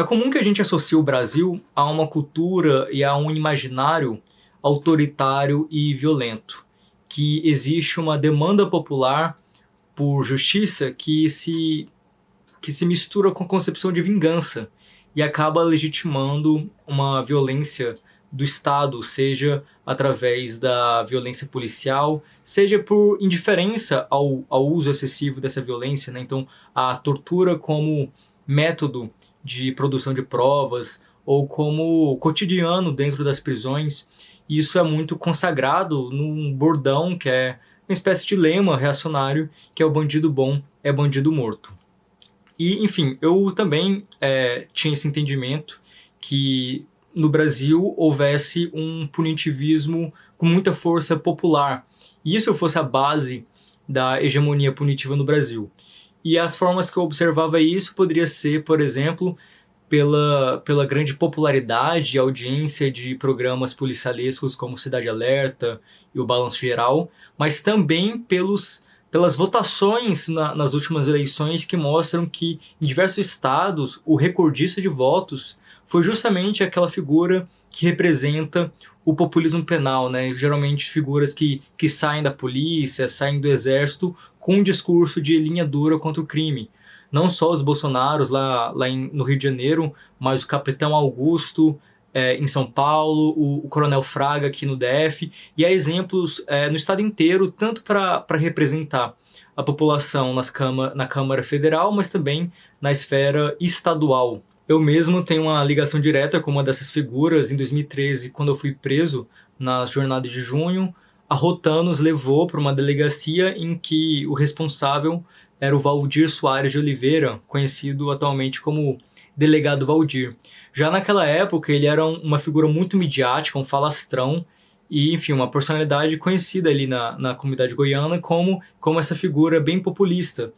É comum que a gente associe o Brasil a uma cultura e a um imaginário autoritário e violento, que existe uma demanda popular por justiça que se mistura com a concepção de vingança e acaba legitimando uma violência do Estado, seja através da violência policial, seja por indiferença ao uso excessivo dessa violência, né? Então, a tortura como método de produção de provas ou como cotidiano dentro das prisões. E isso é muito consagrado num bordão que é uma espécie de lema reacionário, que é o bandido bom é bandido morto. E, enfim, eu também tinha esse entendimento que no Brasil houvesse um punitivismo com muita força popular. E isso fosse a base da hegemonia punitiva no Brasil. E as formas que eu observava isso poderia ser, por exemplo, pela grande popularidade e audiência de programas policialescos como Cidade Alerta e o Balanço Geral, mas também pelas votações nas últimas eleições que mostram que em diversos estados o recordista de votos foi justamente aquela figura que representa o populismo penal, né? Geralmente figuras que saem da polícia, saem do exército com um discurso de linha dura contra o crime. Não só os Bolsonaros no Rio de Janeiro, mas o Capitão Augusto em São Paulo, o Coronel Fraga aqui no DF, e há exemplos no estado inteiro, tanto para representar a população na Câmara Federal, mas também na esfera estadual. Eu mesmo tenho uma ligação direta com uma dessas figuras. Em 2013, quando eu fui preso nas jornadas de junho, a Rotan nos levou para uma delegacia em que o responsável era o Valdir Soares de Oliveira, conhecido atualmente como Delegado Valdir. Já naquela época, ele era uma figura muito midiática, um falastrão, e, enfim, uma personalidade conhecida ali na comunidade goiana como essa figura bem populista.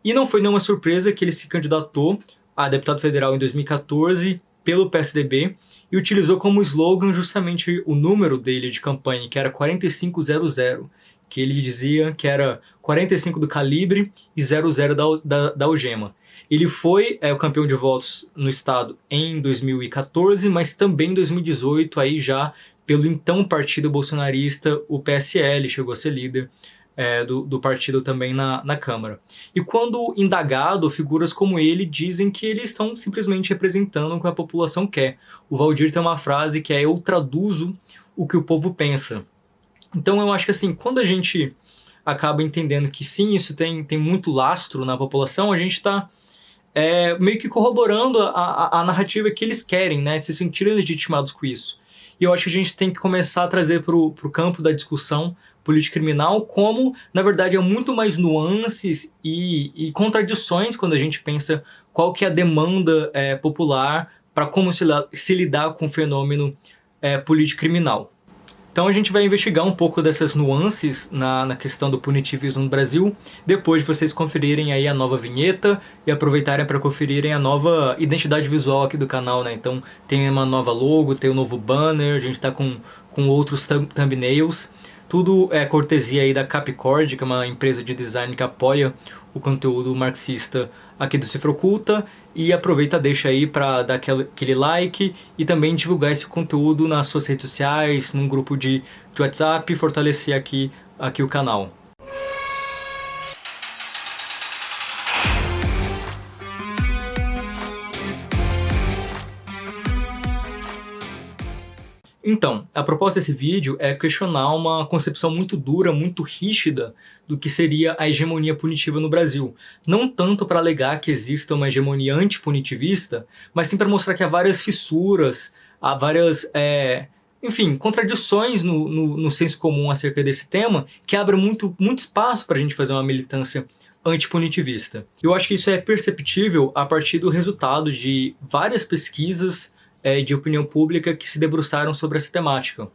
E não foi nenhuma surpresa que ele se candidatou a deputado federal em 2014 pelo PSDB e utilizou como slogan justamente o número dele de campanha, que era 4500, que ele dizia que era 45 do calibre e 00 da algema. Ele foi o campeão de votos no estado em 2014, mas também em 2018, aí já pelo então partido bolsonarista, o PSL, chegou a ser líder do partido também na Câmara. E quando indagado, figuras como ele dizem que eles estão simplesmente representando o que a população quer. O Valdir tem uma frase que é: eu traduzo o que o povo pensa. Então eu acho que assim, quando a gente acaba entendendo que sim, isso tem muito lastro na população, a gente está meio que corroborando a narrativa que eles querem, né? Se sentirem legitimados com isso. E eu acho que a gente tem que começar a trazer para o campo da discussão política criminal como, na verdade, é muito mais nuances e contradições quando a gente pensa qual que é a demanda popular para como se lidar com o fenômeno político criminal. Então a gente vai investigar um pouco dessas nuances na questão do punitivismo no Brasil, depois de vocês conferirem aí a nova vinheta e aproveitarem para conferirem a nova identidade visual aqui do canal, né? Então tem uma nova logo, tem um novo banner, a gente está com outros thumbnails. Tudo é cortesia aí da Capcord, que é uma empresa de design que apoia o conteúdo marxista aqui do Cifra Oculta. E aproveita, deixa aí para dar aquele like e também divulgar esse conteúdo nas suas redes sociais, num grupo de WhatsApp e fortalecer aqui o canal. Então, a proposta desse vídeo é questionar uma concepção muito dura, muito rígida do que seria a hegemonia punitiva no Brasil. Não tanto para alegar que exista uma hegemonia antipunitivista, mas sim para mostrar que há várias fissuras, há várias, contradições no senso comum acerca desse tema, que abrem muito espaço para a gente fazer uma militância antipunitivista. Eu acho que isso é perceptível a partir do resultado de várias pesquisas de opinião pública que se debruçaram sobre essa temática.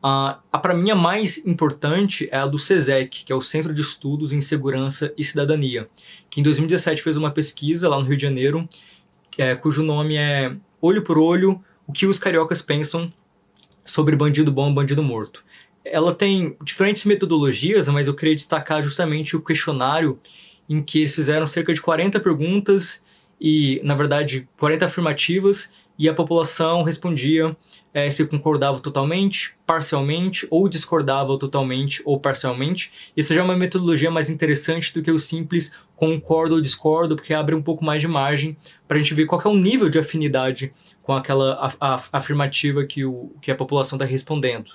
Para mim, a mais importante é a do CESEC, que é o Centro de Estudos em Segurança e Cidadania, que em 2017 fez uma pesquisa lá no Rio de Janeiro, cujo nome é Olho por Olho, o que os cariocas pensam sobre bandido bom e bandido morto. Ela tem diferentes metodologias, mas eu queria destacar justamente o questionário em que eles fizeram cerca de 40 perguntas e, na verdade, 40 afirmativas, e a população respondia se concordava totalmente, parcialmente, ou discordava totalmente ou parcialmente. Isso já é uma metodologia mais interessante do que o simples concordo ou discordo, porque abre um pouco mais de margem para a gente ver qual que é o nível de afinidade com aquela afirmativa que a população está respondendo.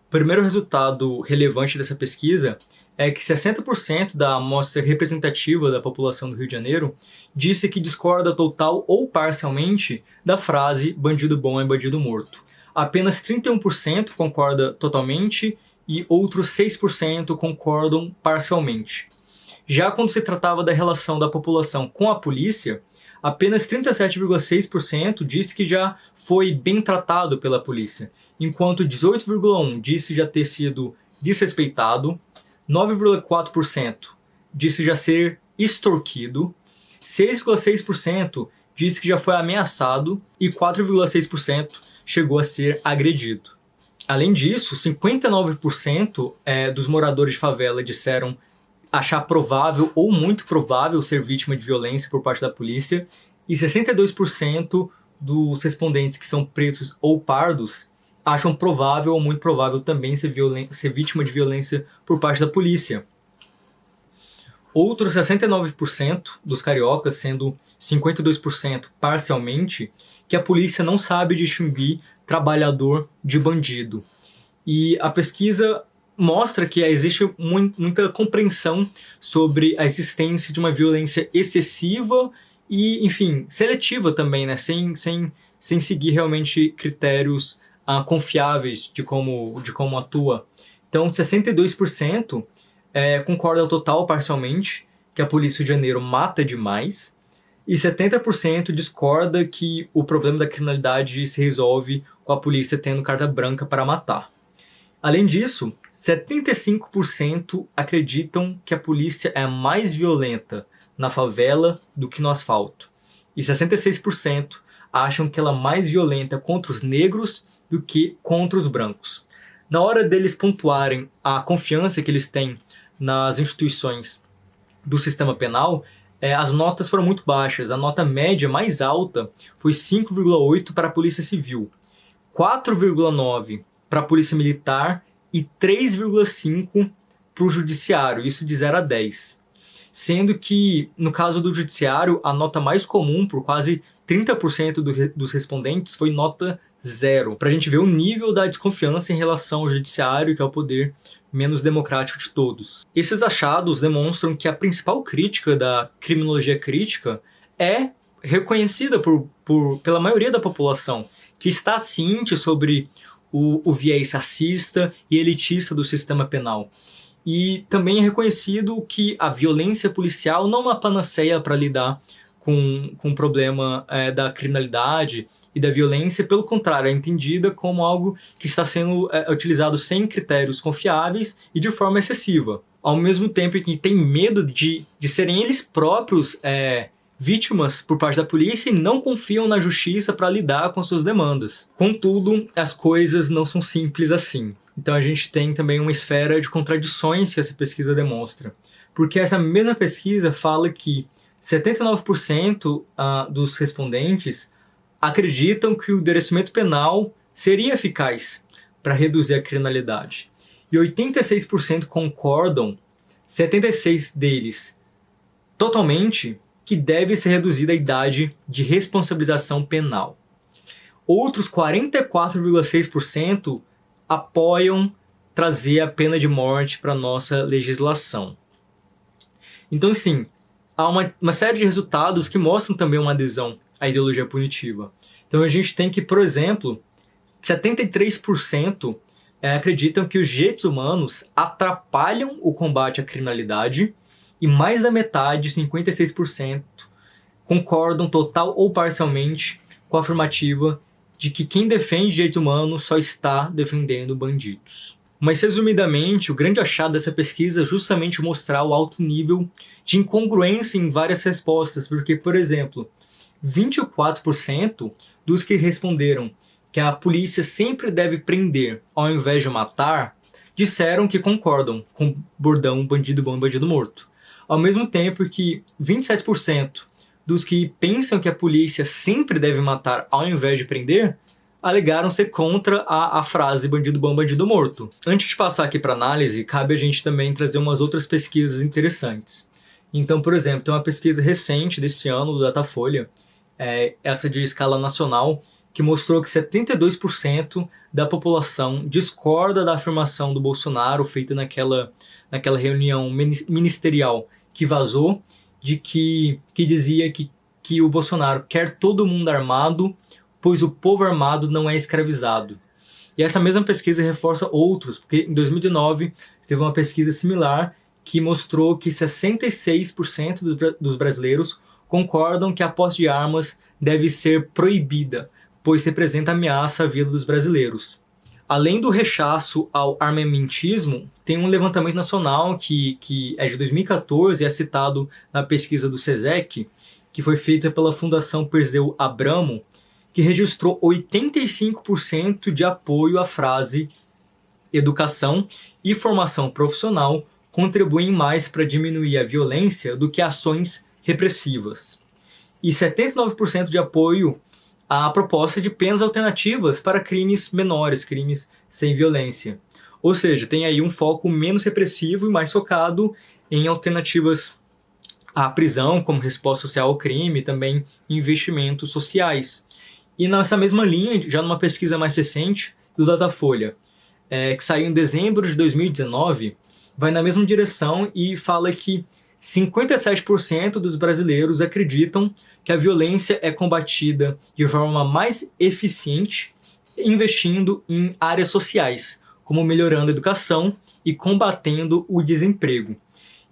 O primeiro resultado relevante dessa pesquisa é que 60% da amostra representativa da população do Rio de Janeiro disse que discorda total ou parcialmente da frase bandido bom é bandido morto. Apenas 31% concorda totalmente e outros 6% concordam parcialmente. Já quando se tratava da relação da população com a polícia, apenas 37,6% disse que já foi bem tratado pela polícia, enquanto 18,1% disse já ter sido desrespeitado, 9,4% disse já ser extorquido, 6,6% disse que já foi ameaçado e 4,6% chegou a ser agredido. Além disso, 59% dos moradores de favela disseram achar provável ou muito provável ser vítima de violência por parte da polícia, e 62% dos respondentes que são pretos ou pardos acham provável ou muito provável também ser vítima de violência por parte da polícia. Outros 69% dos cariocas, sendo 52% parcialmente, que a polícia não sabe distinguir trabalhador de bandido. E a pesquisa mostra que existe muita compreensão sobre a existência de uma violência excessiva e, enfim, seletiva também, né? Sem seguir realmente critérios confiáveis de como atua. Então, 62% concorda total ou parcialmente que a Polícia de Janeiro mata demais, e 70% discorda que o problema da criminalidade se resolve com a polícia tendo carta branca para matar. Além disso, 75% acreditam que a polícia é mais violenta na favela do que no asfalto, e 66% acham que ela é mais violenta contra os negros do que contra os brancos. Na hora deles pontuarem a confiança que eles têm nas instituições do sistema penal, as notas foram muito baixas. A nota média mais alta foi 5,8 para a Polícia Civil, 4,9 para a Polícia Militar e 3,5 para o Judiciário, isso de 0 a 10. Sendo que, no caso do Judiciário, a nota mais comum, por quase 30% dos respondentes, foi nota 0, para a gente ver o nível da desconfiança em relação ao Judiciário, que é o poder menos democrático de todos. Esses achados demonstram que a principal crítica da criminologia crítica é reconhecida pela maioria da população, que está ciente sobre o viés racista e elitista do sistema penal. E também é reconhecido que a violência policial não é uma panaceia para lidar com o problema da criminalidade e da violência, pelo contrário, é entendida como algo que está sendo utilizado sem critérios confiáveis e de forma excessiva. Ao mesmo tempo que tem medo de serem eles próprios vítimas por parte da polícia e não confiam na justiça para lidar com suas demandas. Contudo, as coisas não são simples assim. Então a gente tem também uma esfera de contradições que essa pesquisa demonstra. Porque essa mesma pesquisa fala que 79% dos respondentes acreditam que o endurecimento penal seria eficaz para reduzir a criminalidade. E 86% concordam, 76% deles totalmente, que deve ser reduzida a idade de responsabilização penal. Outros 44,6% apoiam trazer a pena de morte para a nossa legislação. Então, sim, há uma série de resultados que mostram também uma adesão à ideologia punitiva. Então, a gente tem que, por exemplo, 73% acreditam que os direitos humanos atrapalham o combate à criminalidade e mais da metade, 56%, concordam total ou parcialmente com a afirmativa de que quem defende direitos humanos só está defendendo bandidos. Mas, resumidamente, o grande achado dessa pesquisa é justamente mostrar o alto nível de incongruência em várias respostas, porque, por exemplo, 24% dos que responderam que a polícia sempre deve prender ao invés de matar, disseram que concordam com o bordão bandido bom e bandido morto. Ao mesmo tempo que 27% dos que pensam que a polícia sempre deve matar ao invés de prender, alegaram ser contra a frase bandido bom, bandido morto. Antes de passar aqui para análise, cabe a gente também trazer umas outras pesquisas interessantes. Então, por exemplo, tem uma pesquisa recente desse ano do Datafolha, essa de escala nacional, que mostrou que 72% da população discorda da afirmação do Bolsonaro feita naquela reunião ministerial que vazou, que dizia que o Bolsonaro quer todo mundo armado, pois o povo armado não é escravizado. E essa mesma pesquisa reforça outros, porque em 2019 teve uma pesquisa similar que mostrou que 66% dos brasileiros concordam que a posse de armas deve ser proibida, pois representa ameaça à vida dos brasileiros. Além do rechaço ao armamentismo, tem um levantamento nacional que é de 2014 e é citado na pesquisa do SESEC, que foi feita pela Fundação Perseu Abramo, que registrou 85% de apoio à frase educação e formação profissional contribuem mais para diminuir a violência do que ações repressivas. E 79% de apoio à proposta de penas alternativas para crimes menores, crimes sem violência. Ou seja, tem aí um foco menos repressivo e mais focado em alternativas à prisão, como resposta social ao crime, e também investimentos sociais. E nessa mesma linha, já numa pesquisa mais recente do Datafolha, que saiu em dezembro de 2019, vai na mesma direção e fala que 57% dos brasileiros acreditam que a violência é combatida de forma mais eficiente investindo em áreas sociais, como melhorando a educação e combatendo o desemprego.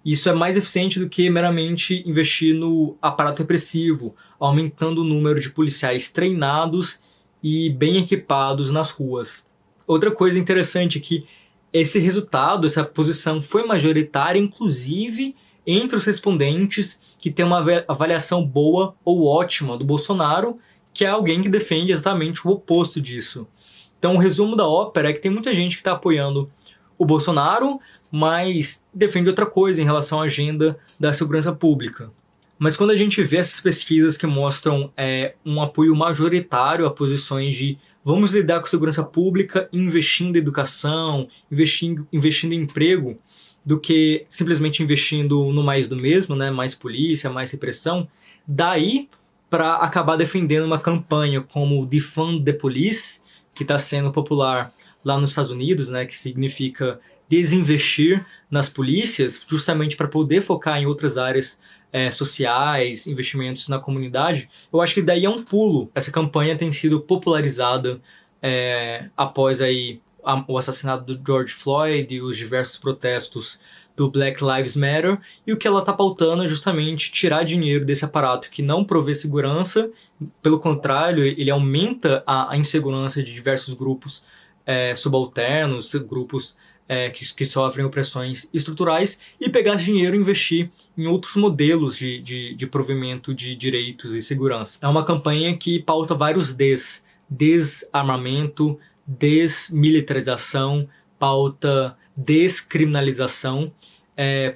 Isso é mais eficiente do que meramente investir no aparato repressivo, aumentando o número de policiais treinados e bem equipados nas ruas. Outra coisa interessante é que esse resultado, essa posição foi majoritária, inclusive entre os respondentes que tem uma avaliação boa ou ótima do Bolsonaro, que é alguém que defende exatamente o oposto disso. Então o resumo da ópera é que tem muita gente que está apoiando o Bolsonaro, mas defende outra coisa em relação à agenda da segurança pública. Mas quando a gente vê essas pesquisas que mostram um apoio majoritário a posições de vamos lidar com segurança pública investindo em educação, investindo em emprego, do que simplesmente investindo no mais do mesmo, né? Mais polícia, mais repressão, daí para acabar defendendo uma campanha como Defund the Police, que está sendo popular lá nos Estados Unidos, né? Que significa desinvestir nas polícias, justamente para poder focar em outras áreas sociais, investimentos na comunidade. Eu acho que daí é um pulo. Essa campanha tem sido popularizada após aí o assassinato do George Floyd e os diversos protestos do Black Lives Matter, e o que ela está pautando é justamente tirar dinheiro desse aparato que não provê segurança, pelo contrário, ele aumenta a insegurança de diversos grupos subalternos, grupos que sofrem opressões estruturais, e pegar esse dinheiro e investir em outros modelos de provimento de direitos e segurança. É uma campanha que pauta vários desarmamento, desmilitarização, pauta descriminalização,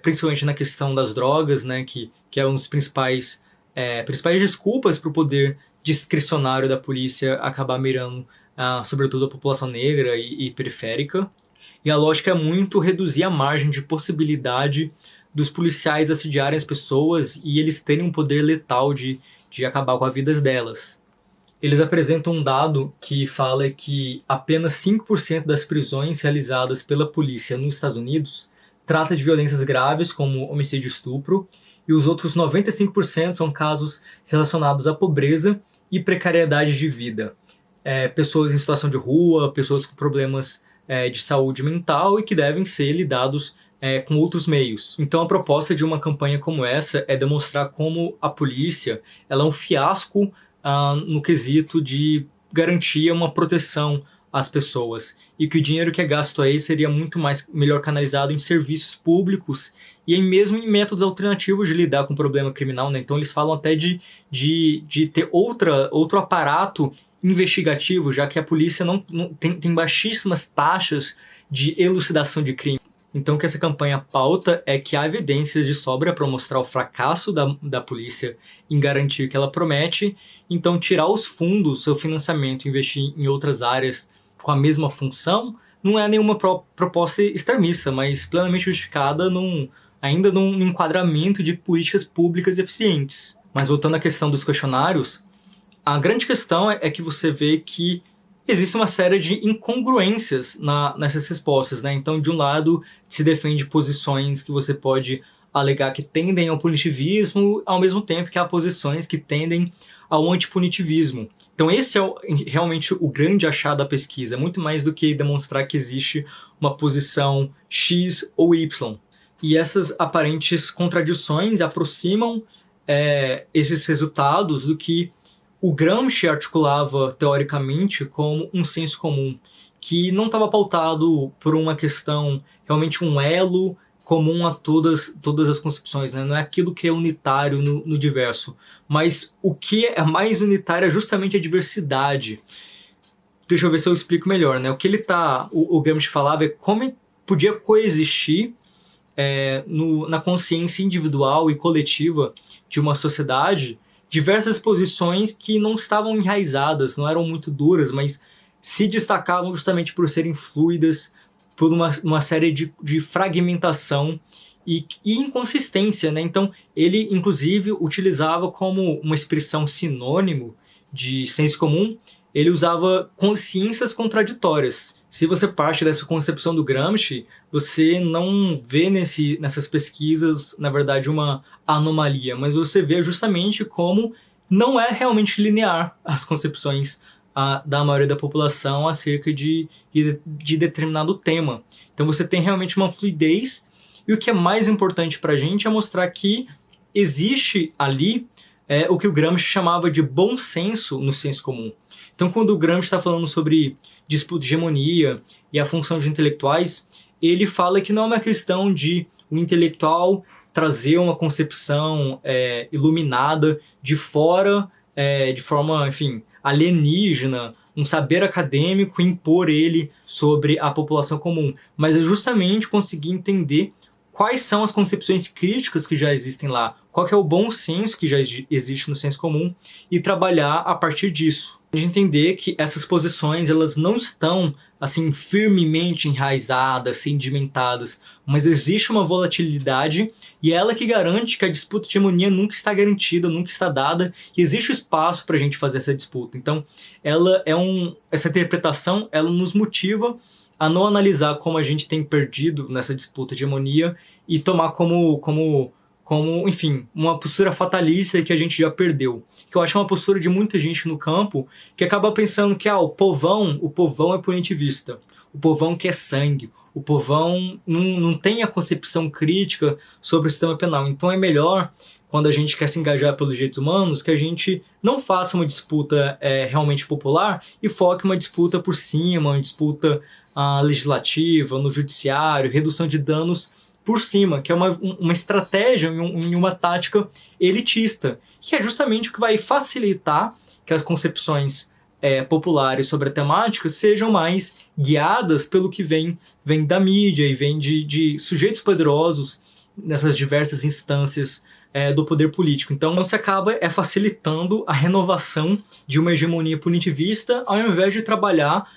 principalmente na questão das drogas, né, que é um dos principais desculpas para o poder discricionário da polícia acabar mirando sobretudo a população negra e periférica. E a lógica é muito reduzir a margem de possibilidade dos policiais assediarem as pessoas e eles terem um poder letal de acabar com a vida delas. Eles apresentam um dado que fala que apenas 5% das prisões realizadas pela polícia nos Estados Unidos trata de violências graves, como homicídio e estupro, e os outros 95% são casos relacionados à pobreza e precariedade de vida. Pessoas em situação de rua, pessoas com problemas de saúde mental e que devem ser lidados com outros meios. Então a proposta de uma campanha como essa é demonstrar como a polícia ela é um fiasco no quesito de garantir uma proteção às pessoas, e que o dinheiro que é gasto aí seria muito melhor canalizado em serviços públicos e mesmo em métodos alternativos de lidar com o problema criminal, né? Então eles falam até de ter outro aparato investigativo, já que a polícia não tem baixíssimas taxas de elucidação de crime. Então, o que essa campanha pauta é que há evidências de sobra para mostrar o fracasso da polícia em garantir o que ela promete. Então, tirar os fundos, seu financiamento, investir em outras áreas com a mesma função, não é nenhuma proposta extremista, mas plenamente justificada ainda num enquadramento de políticas públicas eficientes. Mas voltando à questão dos questionários, a grande questão é que você vê que existe uma série de incongruências nessas respostas, né? Então, de um lado, se defende posições que você pode alegar que tendem ao punitivismo, ao mesmo tempo que há posições que tendem ao antipunitivismo. Então, esse é realmente o grande achado da pesquisa, muito mais do que demonstrar que existe uma posição X ou Y. E essas aparentes contradições aproximam esses resultados do que o Gramsci articulava teoricamente como um senso comum, que não estava pautado por uma questão, realmente um elo comum a todas as concepções, né? Não é aquilo que é unitário no diverso, mas o que é mais unitário é justamente a diversidade. Deixa eu ver se eu explico melhor, né? O Gramsci falava é como podia coexistir na consciência individual e coletiva de uma sociedade diversas posições que não estavam enraizadas, não eram muito duras, mas se destacavam justamente por serem fluidas, por uma série de fragmentação e inconsistência, né? Então, ele, inclusive, utilizava como uma expressão sinônimo de senso comum, ele usava consciências contraditórias. Se você parte dessa concepção do Gramsci, você não vê nessas pesquisas, na verdade, uma anomalia, mas você vê justamente como não é realmente linear as concepções da maioria da população acerca de determinado tema. Então você tem realmente uma fluidez, e o que é mais importante para a gente é mostrar que existe ali o que o Gramsci chamava de bom senso no senso comum. Então, quando o Gramsci está falando sobre disputa de hegemonia e a função de intelectuais, ele fala que não é uma questão de o intelectual trazer uma concepção iluminada de fora, de forma, enfim, alienígena, um saber acadêmico e impor ele sobre a população comum, mas é justamente conseguir entender quais são as concepções críticas que já existem lá, qual que é o bom senso que já existe no senso comum e trabalhar a partir disso. A gente entender que essas posições elas não estão assim firmemente enraizadas, sedimentadas, mas existe uma volatilidade e é ela que garante que a disputa de hegemonia nunca está garantida, nunca está dada e existe espaço para a gente fazer essa disputa. Então, essa interpretação ela nos motiva a não analisar como a gente tem perdido nessa disputa de hegemonia e tomar como enfim, uma postura fatalista que a gente já perdeu. Que eu acho uma postura de muita gente no campo que acaba pensando que o povão é punitivista, o povão quer sangue, o povão não tem a concepção crítica sobre o sistema penal. Então é melhor, quando a gente quer se engajar pelos direitos humanos, que a gente não faça uma disputa realmente popular e foque uma disputa por cima, uma disputa legislativa, no judiciário, redução de danos por cima, que é uma estratégia e uma tática elitista, que é justamente o que vai facilitar que as concepções populares sobre a temática sejam mais guiadas pelo que vem da mídia e vem de sujeitos poderosos nessas diversas instâncias do poder político. Então, você acaba facilitando a renovação de uma hegemonia punitivista ao invés de trabalhar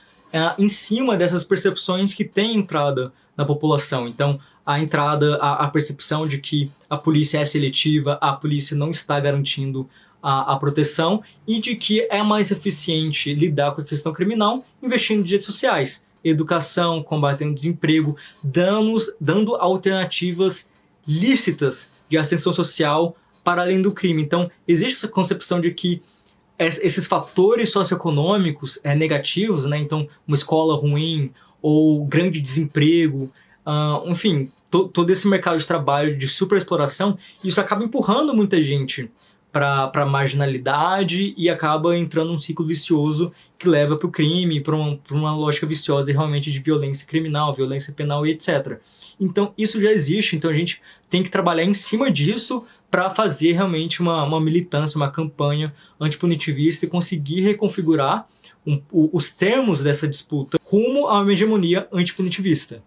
em cima dessas percepções que têm entrada na população. Então, a percepção de que a polícia é seletiva, a polícia não está garantindo a proteção e de que é mais eficiente lidar com a questão criminal investindo em direitos sociais, educação, combatendo desemprego, dando alternativas lícitas de ascensão social para além do crime. Então, existe essa concepção de que esses fatores socioeconômicos negativos, né? Então, uma escola ruim ou grande desemprego, enfim, todo esse mercado de trabalho de superexploração, isso acaba empurrando muita gente para a marginalidade e acaba entrando num ciclo vicioso que leva para o crime, para uma lógica viciosa realmente de violência criminal, violência penal e etc. Então, isso já existe, então a gente tem que trabalhar em cima disso para fazer realmente uma militância, uma campanha antipunitivista e conseguir reconfigurar os termos dessa disputa rumo a uma hegemonia antipunitivista.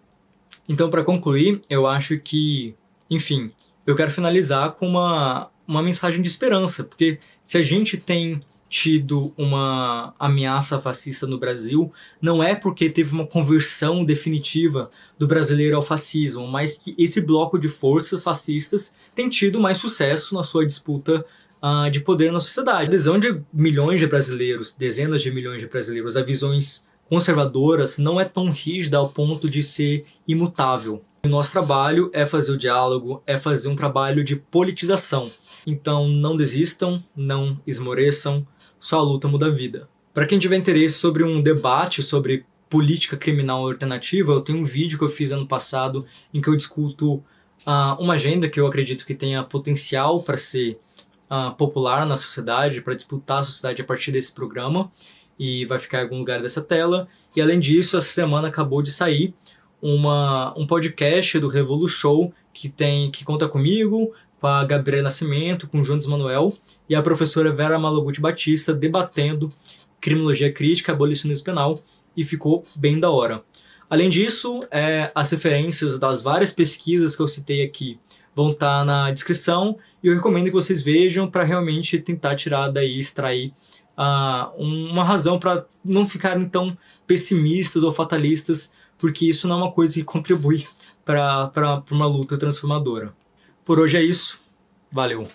Então, para concluir, eu acho que, enfim, eu quero finalizar com uma mensagem de esperança, porque se a gente tem tido uma ameaça fascista no Brasil, não é porque teve uma conversão definitiva do brasileiro ao fascismo, mas que esse bloco de forças fascistas tem tido mais sucesso na sua disputa de poder na sociedade. A adesão de milhões de brasileiros, dezenas de milhões de brasileiros a visões conservadoras não é tão rígida ao ponto de ser imutável. O nosso trabalho é fazer o diálogo, é fazer um trabalho de politização. Então não desistam, não esmoreçam, só a luta muda a vida. Para quem tiver interesse sobre um debate sobre política criminal alternativa, eu tenho um vídeo que eu fiz ano passado em que eu discuto uma agenda que eu acredito que tenha potencial para ser popular na sociedade, para disputar a sociedade a partir desse programa, e vai ficar em algum lugar dessa tela. E além disso, essa semana acabou de sair um podcast do Revolu Show que conta comigo, com a Gabriela Nascimento, com o Jones Manuel e a professora Vera Malaguti Batista debatendo criminologia crítica e abolicionismo penal, e ficou bem da hora. Além disso, as referências das várias pesquisas que eu citei aqui vão estar na descrição, e eu recomendo que vocês vejam para realmente tentar tirar daí, extrair uma razão para não ficarem tão pessimistas ou fatalistas, porque isso não é uma coisa que contribui para uma luta transformadora. Por hoje é isso. Valeu!